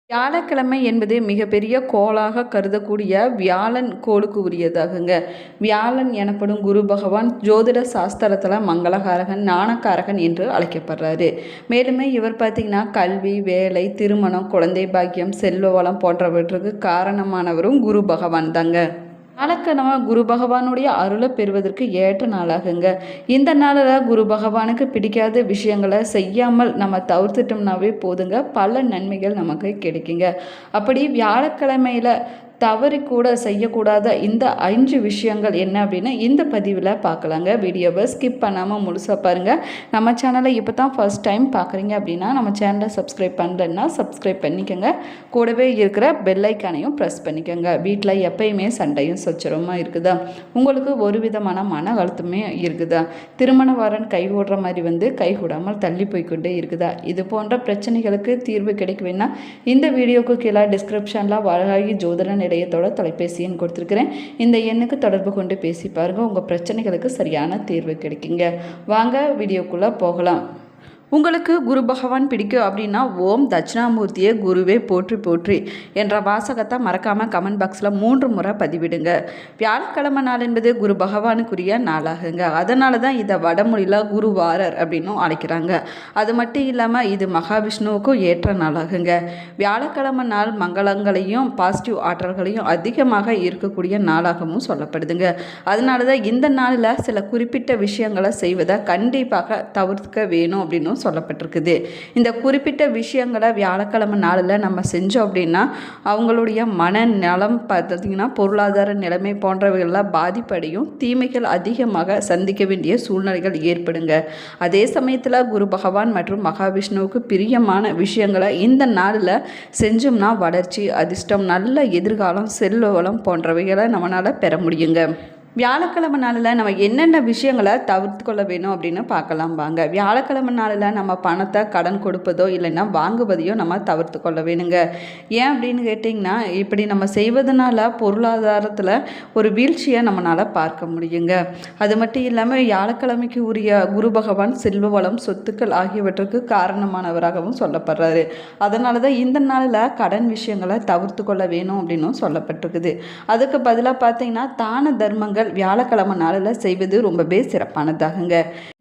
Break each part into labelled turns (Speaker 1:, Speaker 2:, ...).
Speaker 1: வியாழக்கிழமை என்பது மிகப்பெரிய கோளாக கருதக்கூடிய வியாழன் கோளுக்கு உரியதாகுங்க. வியாழன் எனப்படும் குரு பகவான் ஜோதிட சாஸ்திரத்தில் மங்களகாரகன், ஞானக்காரகன் என்று அழைக்கப்படுறாரு. மேலுமே இவர் பார்த்திங்கன்னா கல்வி, வேலை, திருமணம், குழந்தை பாக்கியம், செல்வ வளம் போன்றவற்றுக்கு காரணமானவரும் குரு பகவான் தாங்க. வியாழக்கிழமை குரு பகவானுடைய அருளை பெறுவதற்கு ஏற்ற நாளாகுங்க. இந்த நாளில் குரு பகவானுக்கு பிடிக்காத விஷயங்களை செய்யாமல் நம்ம தவிர்த்துட்டோம்னாவே போதுங்க, பல நன்மைகள் நமக்கு கிடைக்குங்க. அப்படி வியாழக்கிழமையில் தவறி கூட செய்யக்கூடாத இந்த 5 விஷயங்கள் என்ன அப்படின்னு இந்த பதிவில் பார்க்கலாங்க. வீடியோவை ஸ்கிப் பண்ணாமல் முழுசாக பாருங்கள். நம்ம சேனலை இப்போ தான் ஃபர்ஸ்ட் டைம் பார்க்குறீங்க அப்படின்னா நம்ம சேனலை சப்ஸ்கிரைப் பண்ணுறேன்னா சப்ஸ்கிரைப் பண்ணிக்கோங்க. கூடவே இருக்கிற பெல் ஐக்கானையும் ப்ரெஸ் பண்ணிக்கோங்க. வீட்டில் எப்பயுமே சண்டையும் சச்சரவுமாக இருக்குதா? உங்களுக்கு ஒரு விதமான மன அழுத்தமே இருக்குதா? திருமண வரன் கைகூடுற மாதிரி கைகூடாமல் தள்ளி போய்கொண்டே இருக்குதா? இது போன்ற பிரச்சனைகளுக்கு தீர்வு கிடைக்குவேன்னா இந்த வீடியோக்கு கீழே டிஸ்கிரிப்ஷனில் வராகி ஜோதிட நிலையத்தோட தொலைபேசி எண் கொடுத்துருக்கிறேன். இந்த எண்ணுக்கு தொடர்பு கொண்டு பேசி பாருங்கள், உங்கள் பிரச்சனைகளுக்கு சரியான தீர்வு கிடைக்குங்க. வாங்க வீடியோக்குள்ளே போகலாம். உங்களுக்கு குரு பகவான் பிடிக்கும் அப்படின்னா ஓம் தட்சிணாமூர்த்தியே குருவே போற்றி போற்றி என்ற வாசகத்தை மறக்காமல் கமெண்ட் பாக்ஸில் 3 முறை பதிவிடுங்க. வியாழக்கிழமை நாள் என்பது குரு பகவானுக்குரிய நாளாகுங்க. அதனால தான் இதை வடமொழியில் குருவாரர் அப்படின்னும் அழைக்கிறாங்க. அது மட்டும் இல்லாமல் இது மகாவிஷ்ணுவுக்கும் ஏற்ற நாளாகுங்க. வியாழக்கிழமை நாள் மங்களங்களையும் பாசிட்டிவ் ஆற்றல்களையும் அதிகமாக இருக்கக்கூடிய நாளாகவும் சொல்லப்படுதுங்க. அதனால தான் இந்த நாளில் சில குறிப்பிட்ட விஷயங்களை செய்வதை கண்டிப்பாக தவிர்க்க வேணும் அப்படின்னு சொல்லப்பட்டிருக்குது. இந்த குறிப்பிட்ட விஷயங்களை வியாழக்கிழமை நாளில் நம்ம செஞ்சோம் அப்படின்னா அவங்களுடைய மனநலம் பார்த்திங்கன்னா பொருளாதார நிலைமை போன்றவைகளில் பாதிப்படையும், தீமைகள் அதிகமாக சந்திக்க வேண்டிய சூழ்நிலைகள் ஏற்படுங்க. அதே சமயத்தில் குரு பகவான் மற்றும் மகாவிஷ்ணுவுக்கு பிரியமான விஷயங்களை இந்த நாளில் செஞ்சோம்னா வளர்ச்சி, அதிர்ஷ்டம், நல்ல எதிர்காலம், செல்வ வளம் போன்றவைகளை நம்மளால் பெற முடியுங்க. வியாழக்கிழமை நாளில் நம்ம என்னென்ன விஷயங்களை தவிர்த்து கொள்ள வேணும் அப்படின்னு பார்க்கலாம் வாங்க. வியாழக்கிழமை நாளில் நம்ம பணத்தை கடன் கொடுப்பதோ இல்லைன்னா வாங்குவதையோ நம்ம தவிர்த்து கொள்ள வேணுங்க. ஏன் அப்படின்னு கேட்டிங்கன்னா இப்படி நம்ம செய்வதனால பொருளாதாரத்தில் ஒரு வீழ்ச்சியை நம்மளால் பார்க்க முடியுங்க. அது மட்டும் இல்லாமல் வியாழக்கிழமைக்கு உரிய குரு பகவான் செல்வ வளம், சொத்துக்கள் ஆகியவற்றுக்கு காரணமானவராகவும் சொல்லப்படுறாரு. அதனால தான் இந்த நாளில் கடன் விஷயங்களை தவிர்த்து கொள்ள வேணும் அப்படின்னும் சொல்லப்பட்டிருக்குது. அதுக்கு பதிலாக பார்த்தீங்கன்னா தான தர்மங்கள் வியாழக்கிழமை நாளில் செய்வது ரொம்பவே சிறப்பானதாகுங்க.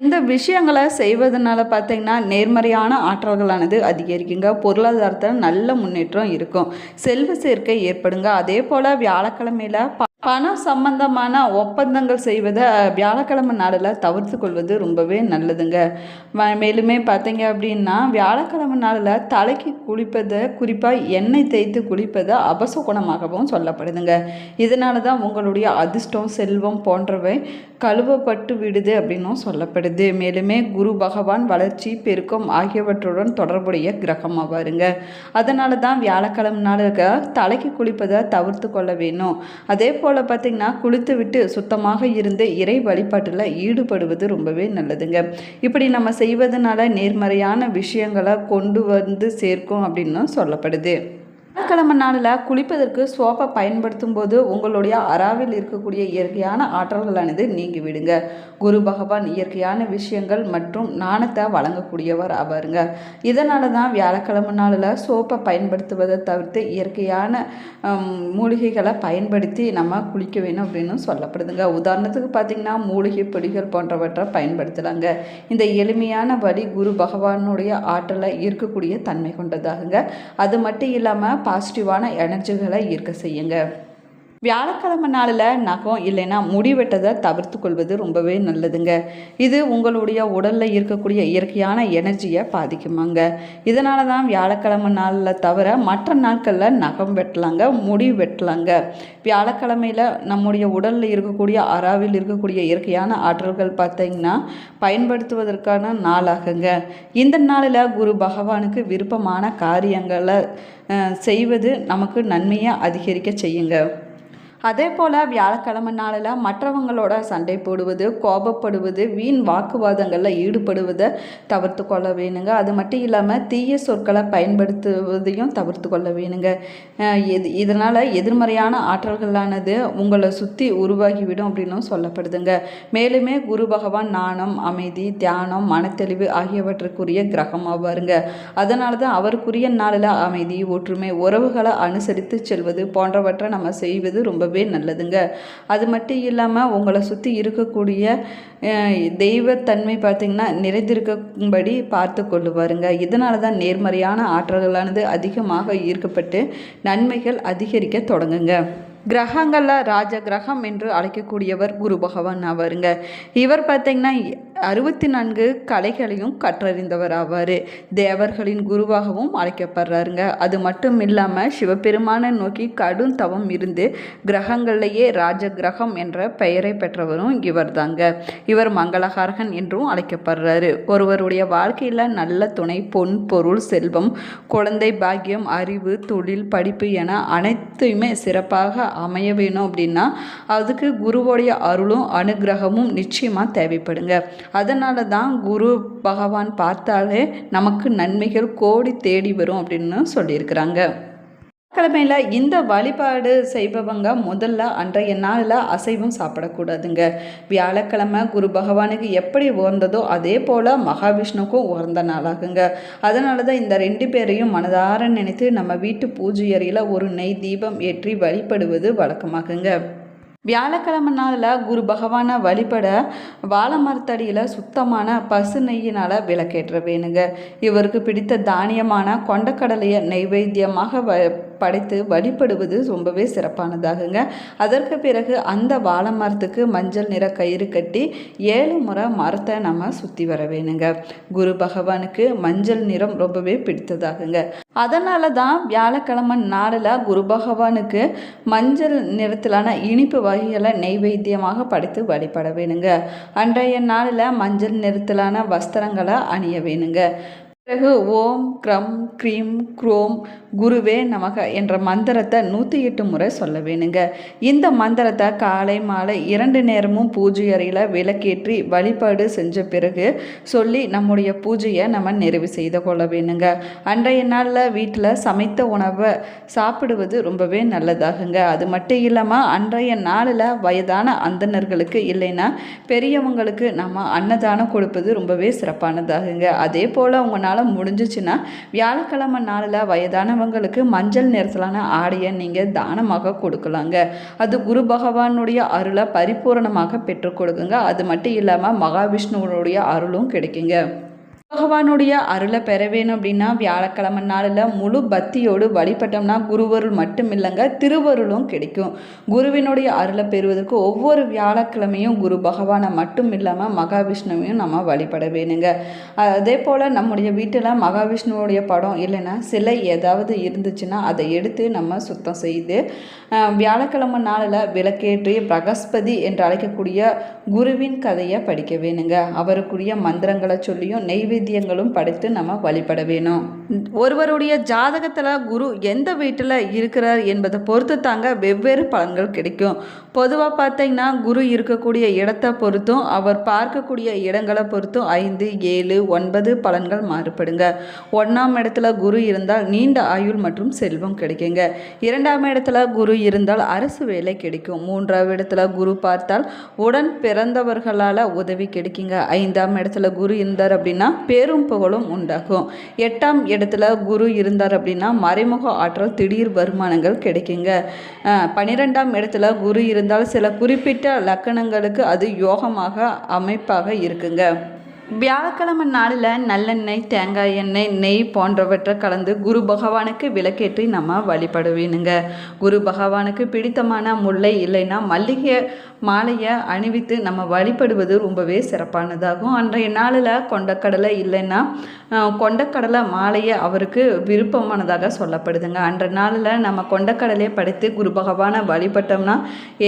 Speaker 1: இந்த விஷயங்களை செய்வதனால பார்த்தீங்கன்னா நேர்மறையான ஆற்றல்களானது அதிகரிக்குங்க. பொருளாதாரத்தில் நல்ல முன்னேற்றம் இருக்கும், செல்வ சேர்க்கை ஏற்படுங்க. அதே போல் வியாழக்கிழமையில் பணம் சம்பந்தமான ஒப்பந்தங்கள் செய்வதை வியாழக்கிழமை நாளில் தவிர்த்து கொள்வது ரொம்பவே நல்லதுங்க. மேலுமே பார்த்தீங்க அப்படின்னா வியாழக்கிழமை நாளில் தலைக்கு குளிப்பதை, குறிப்பாக எண்ணெய் தேய்த்து குளிப்பதை அபசகுணமாகவும் சொல்லப்படுதுங்க. இதனால தான் உங்களுடைய அதிர்ஷ்டம், செல்வம் போன்றவை கழுவப்பட்டு விடுது அப்படின்னும் சொல்லப்படுது. மேலுமே குரு பகவான் வளர்ச்சி, பெருக்கம் ஆகியவற்றுடன் தொடர்புடைய கிரகம் ஆவாருங்க. அதனால தான் வியாழக்கிழமை நாளுக்கு தலைக்கு குளிப்பதை தவிர்த்து கொள்ள வேணும். அதே போல் பார்த்திங்கன்னா குளித்து விட்டு சுத்தமாக இருந்து இறை வழிபாட்டில் ஈடுபடுவது ரொம்பவே நல்லதுங்க. இப்படி நம்ம செய்வதனால நேர்மறையான விஷயங்களை கொண்டு சேர்க்கும் அப்படின்னு சொல்லப்படுது. வியாழக்கிழமை நாளில் குளிப்பதற்கு சோப்பை பயன்படுத்தும் போது உங்களுடைய அறாவில் இருக்கக்கூடிய இயற்கையான ஆற்றல்களானது நீங்கி விடுங்க. குரு பகவான் இயற்கையான விஷயங்கள் மற்றும் நாணத்தை வழங்கக்கூடியவர் ஆவாருங்க. இதனால தான் வியாழக்கிழமை நாளில் சோப்பை பயன்படுத்துவதை தவிர்த்து இயற்கையான மூலிகைகளை பயன்படுத்தி நம்ம குளிக்க வேணும் அப்படின்னு சொல்லப்படுதுங்க. உதாரணத்துக்கு பார்த்திங்கன்னா மூலிகை பொடிகள் போன்றவற்றை பயன்படுத்தலாங்க. இந்த எளிமையான வழி குரு பகவானுடைய ஆற்றலை ஈர்க்கக்கூடிய தன்மை கொண்டதாகுங்க. அது மட்டும் இல்லாமல் பாசிட்டிவான எனர்ஜிகளை ஈர்க்க செய்யுங்க. வியாழக்கிழமை நாளில் நகம் இல்லைன்னா முடி வெட்டதை தவிர்த்து கொள்வது ரொம்பவே நல்லதுங்க. இது உங்களுடைய உடலில் இருக்கக்கூடிய இயற்கையான எனர்ஜியை பாதிக்குமாங்க. இதனால தான் வியாழக்கிழமை நாளில் தவிர மற்ற நாட்களில் நகம் வெட்டலாங்க, முடி வெட்டலாங்க. வியாழக்கிழமையில் நம்முடைய உடலில் இருக்கக்கூடிய அறாவில் இருக்கக்கூடிய இயற்கையான ஆற்றல்கள் பார்த்திங்கன்னா பயன்படுத்துவதற்கான நாளாகுங்க. இந்த நாளில் குரு பகவானுக்கு விருப்பமான காரியங்களை செய்வது நமக்கு நன்மையை அதிகரிக்க செய்யுங்க. அதே போல் வியாழக்கிழமை நாளில் மற்றவங்களோட சண்டை போடுவது, கோபப்படுவது, வீண் வாக்குவாதங்களில் ஈடுபடுவதை தவிர்த்து கொள்ள வேணுங்க. அது மட்டும் இல்லாமல் தீய சொற்களை பயன்படுத்துவதையும் தவிர்த்து கொள்ள வேணுங்க. இதனால் எதிர்மறையான ஆற்றல்களானது உங்களை சுற்றி உருவாகிவிடும் அப்படின்னும் சொல்லப்படுதுங்க. மேலுமே குரு பகவான் நாணம், அமைதி, தியானம், மனத்தெளிவு ஆகியவற்றுக்குரிய கிரகம் ஆவாருங்க. அதனால தான் அவருக்குரிய நாளில் அமைதி, ஒற்றுமை, உறவுகளை அனுசரித்து செல்வது போன்றவற்றை நம்ம செய்வது ரொம்பவே நல்லதுங்க. அது மட்டும் இல்லாமல் உங்களை சுற்றி இருக்கக்கூடிய தெய்வத்தன்மை பார்த்திங்கன்னா நிறைந்திருக்கும்படி பார்த்து கொள்ளுவாருங்க. இதனால தான் நேர்மறையான ஆற்றல்களானது அதிகமாக ஈர்க்கப்பட்டு நன்மைகள் அதிகரிக்க தொடங்குங்க. கிரகங்களில் ராஜ கிரகம் என்று அழைக்கக்கூடியவர் குரு பகவான் ஆவாருங்க. இவர் பார்த்திங்கன்னா 64 கலைகளையும் கற்றறிந்தவர் ஆவார். தேவர்களின் குருவாகவும் அழைக்கப்படுறாருங்க. அது மட்டும் இல்லாமல் சிவபெருமானை நோக்கி கடும் தவம் இருந்து கிரகங்களிலேயே ராஜ கிரகம் என்ற பெயரை பெற்றவரும் இவர் தாங்க. இவர் மங்களகாரகன் என்றும் அழைக்கப்படுறாரு. ஒருவருடைய வாழ்க்கையில் நல்ல துணை, பொன், பொருள், செல்வம், குழந்தை பாக்கியம், அறிவு, தொழில், படிப்பு என அனைத்துமே சிறப்பாக அமைய வேணும் அப்படின்னா அதுக்கு குருவோடைய அருளும் அனுகிரகமும் நிச்சயமாக தேவைப்படுங்க. அதனால தான் குரு பகவான் பார்த்தாலே நமக்கு நன்மைகள் கோடி தேடி வரும் அப்படின்னு சொல்லியிருக்கிறாங்க. கிழமையில் இந்த வழிபாடு செய்பவங்க முதல்ல அன்றைய நாளில் அசைவம் சாப்பிடக்கூடாதுங்க. வியாழக்கிழமை குரு பகவானுக்கு எப்படி உகந்ததோ அதே போல் மகாவிஷ்ணுக்கும் உகந்த நாளாகுங்க. அதனால தான் இந்த 2 பேரையும் மனதார நினைத்து நம்ம வீட்டு பூஜை அறையில் ஒரு நெய் தீபம் ஏற்றி வழிபடுவது வழக்கமாகுங்க. வியாழக்கிழமை நாளில் குரு பகவானை வழிபட வாழை மரத்தடியில் சுத்தமான பசு நெய்யினால் விளக்கேற்ற வேணுங்க. இவருக்கு பிடித்த தானியமான கொண்டக்கடலையை நைவேத்தியமாக படைத்து வழிபடுவது ரொம்பவே சிறப்பானதாகுங்க. அதற்கு பிறகு அந்த வாழை மரத்துக்கு மஞ்சள் நிற கயிறு கட்டி 7 முறை மரத்தை நம்ம சுற்றி வர வேணுங்க. குரு பகவானுக்கு மஞ்சள் நிறம் ரொம்பவே பிடித்ததாகுங்க. அதனால தான் வியாழக்கிழமை நாளில் குரு பகவானுக்கு மஞ்சள் நிறத்திலான இனிப்பு வகைகளை நெய்வேத்தியமாக படைத்து வழிபட வேணுங்க. அன்றைய நாளில் மஞ்சள் நிறத்திலான வஸ்திரங்களை அணிய வேணுங்க. பிறகு ஓம் க்ரம் க்ரீம் க்ரோம் குருவே நமக என்ற மந்திரத்தை 108 முறை சொல்ல வேணுங்க. இந்த மந்திரத்தை காலை மாலை 2 நேரமும் பூஜை அறையில் விளக்கேற்றி வழிபாடு செஞ்ச பிறகு சொல்லி நம்முடைய பூஜையை நம்ம நிறைவு செய்து கொள்ள வேணுங்க. அன்றைய நாளில் வீட்டில் சமைத்த உணவை சாப்பிடுவது ரொம்பவே நல்லதாகுங்க. அது மட்டும் இல்லாமல் அன்றைய நாளில் வயதான அந்தணர்களுக்கு இல்லைன்னா பெரியவங்களுக்கு நம்ம அன்னதானம் கொடுப்பது ரொம்பவே சிறப்பானதாகுங்க. அதே போல் உங்களால் முடிஞ்சிச்சுன்னா வியாழக்கிழமை நாளில் வயதானவங்களுக்கு மஞ்சள் நிறத்திலான ஆடையை நீங்கள் தானமாக கொடுக்கலாங்க. அது குரு பகவானுடைய அருளை பரிபூரணமாக பெற்றுக் கொடுக்குங்க. அது மட்டும் இல்லாமல் மகாவிஷ்ணுவனுடைய அருளும் கிடைக்குங்க. பகவானுடைய அருளை பெற வேணும் அப்படின்னா வியாழக்கிழமை நாளில் முழு பக்தியோடு வழிபட்டோம்னா குருவருள் மட்டும் இல்லைங்க, திருவருளும் கிடைக்கும். குருவினுடைய அருளை பெறுவதற்கு ஒவ்வொரு வியாழக்கிழமையும் குரு பகவானை மட்டும் இல்லாமல் மகாவிஷ்ணுவையும் நம்ம வழிபட வேணுங்க. அதே போல் நம்முடைய வீட்டில் மகாவிஷ்ணுவோடைய படம் இல்லைன்னா சிலை ஏதாவது இருந்துச்சுன்னா அதை எடுத்து நம்ம சுத்தம் செய்து வியாழக்கிழமை நாளில் விளக்கேற்றி பிரகஸ்பதி என்று அழைக்கக்கூடிய குருவின் கதையை படிக்க வேணுங்க. அவருக்குரிய மந்திரங்களை சொல்லியும் நெய்வேத்தியங்களும் படைத்து நம்ம வழிபட வேணும். ஒருவருடைய ஜாதகத்தில் குரு எந்த வீட்டில் இருக்கிறார் என்பதை பொறுத்து தாங்க வெவ்வேறு பலன்கள் கிடைக்கும். பொதுவாக பார்த்தீங்கன்னா குரு இருக்கக்கூடிய இடத்தை பொறுத்தும் அவர் பார்க்கக்கூடிய இடங்களை பொறுத்தும் 5, 7, 9 பலன்கள் மாறுபடுங்க. 1ஆம் இடத்துல குரு இருந்தால் நீண்ட ஆயுள் மற்றும் செல்வம் கிடைக்குங்க. 2ஆம் இடத்துல குரு இருந்தால் அரசு வேலை கிடைக்கும். 3ஆவது இடத்துல குரு பார்த்தால் உடன் பிறந்தவர்களால் உதவி கிடைக்குங்க. 5ஆம் இடத்துல குரு இருந்தார் அப்படின்னா பேரும் புகழும் உண்டாகும். 8ஆம் இடத்துல குரு இருந்தார் அப்படின்னா மறைமுக ஆற்றல், திடீர் வருமானங்கள் கிடைக்குங்க. 12ஆம் இடத்துல குரு இருந்தால் சில குறிப்பிட்ட லக்கணங்களுக்கு அது யோகமாக அமைப்பாக இருக்குங்க. வியாழக்கிழமை நாளில் நல்லெண்ணெய், தேங்காய் எண்ணெய், நெய் போன்றவற்றை கலந்து குரு பகவானுக்கு விளக்கேற்றி நம்ம வழிபட வேணுங்க. குரு பகவானுக்கு பிடித்தமான முல்லை இல்லைன்னா மல்லிகை மாலையை அணிவித்து நம்ம வழிபடுவது ரொம்பவே சிறப்பானதாகும். அன்றைய நாளில் கொண்டக்கடலை இல்லைன்னா கொண்டக்கடலை மாலையை அவருக்கு விருப்பமானதாக சொல்லப்படுதுங்க. அன்றைய நாளில் நம்ம கொண்டக்கடலையை படைத்து குரு பகவானை வழிபட்டோம்னா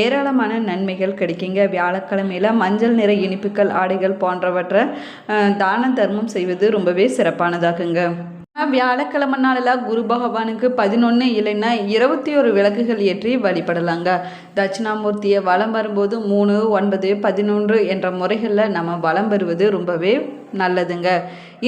Speaker 1: ஏராளமான நன்மைகள் கிடைக்குங்க. வியாழக்கிழமையில் மஞ்சள் நிற இனிப்புகள், ஆடைகள் போன்றவற்றை தான தர்மம் செய்வது ரொம்பவே சிறப்பானதாகுங்க. வியாழக்கிழமை நாளில் குரு பகவானுக்கு 11 இல்லைன்னா 21 விளக்குகள் ஏற்றி வழிபடலாங்க. தட்சிணாமூர்த்தியை வலம் வரும்போது 3, 9, 11 என்ற முறைகளில் நம்ம வலம் வருவது ரொம்பவே நல்லதுங்க.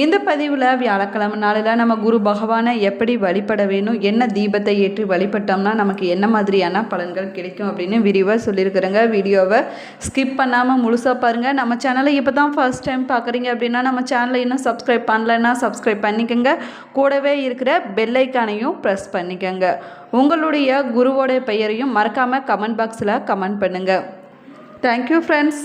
Speaker 1: இந்த பதிவில் வியாழக்கிழமை நாளில் நம்ம குரு பகவானை எப்படி வழிபட வேணும், என்ன தீபத்தை ஏற்றி வழிபட்டோம்னா நமக்கு என்ன மாதிரியான பலன்கள் கிடைக்கும் அப்படின்னு விரிவாக சொல்லியிருக்கிறேங்க. வீடியோவை ஸ்கிப் பண்ணாமல் முழுசாக பாருங்கள். நம்ம சேனலை இப்போ தான் ஃபர்ஸ்ட் டைம் பார்க்குறீங்க அப்படின்னா நம்ம சேனலை இன்னும் சப்ஸ்கிரைப் பண்ணலைன்னா சப்ஸ்கிரைப் பண்ணிக்கோங்க. கூடவே இருக்கிற பெல் ஐக்கானையும் ப்ரெஸ் பண்ணிக்கோங்க. உங்களுடைய குருவோடைய பெயரையும் மறக்காமல் கமெண்ட் பாக்ஸில் கமெண்ட் பண்ணுங்கள். Thank you friends.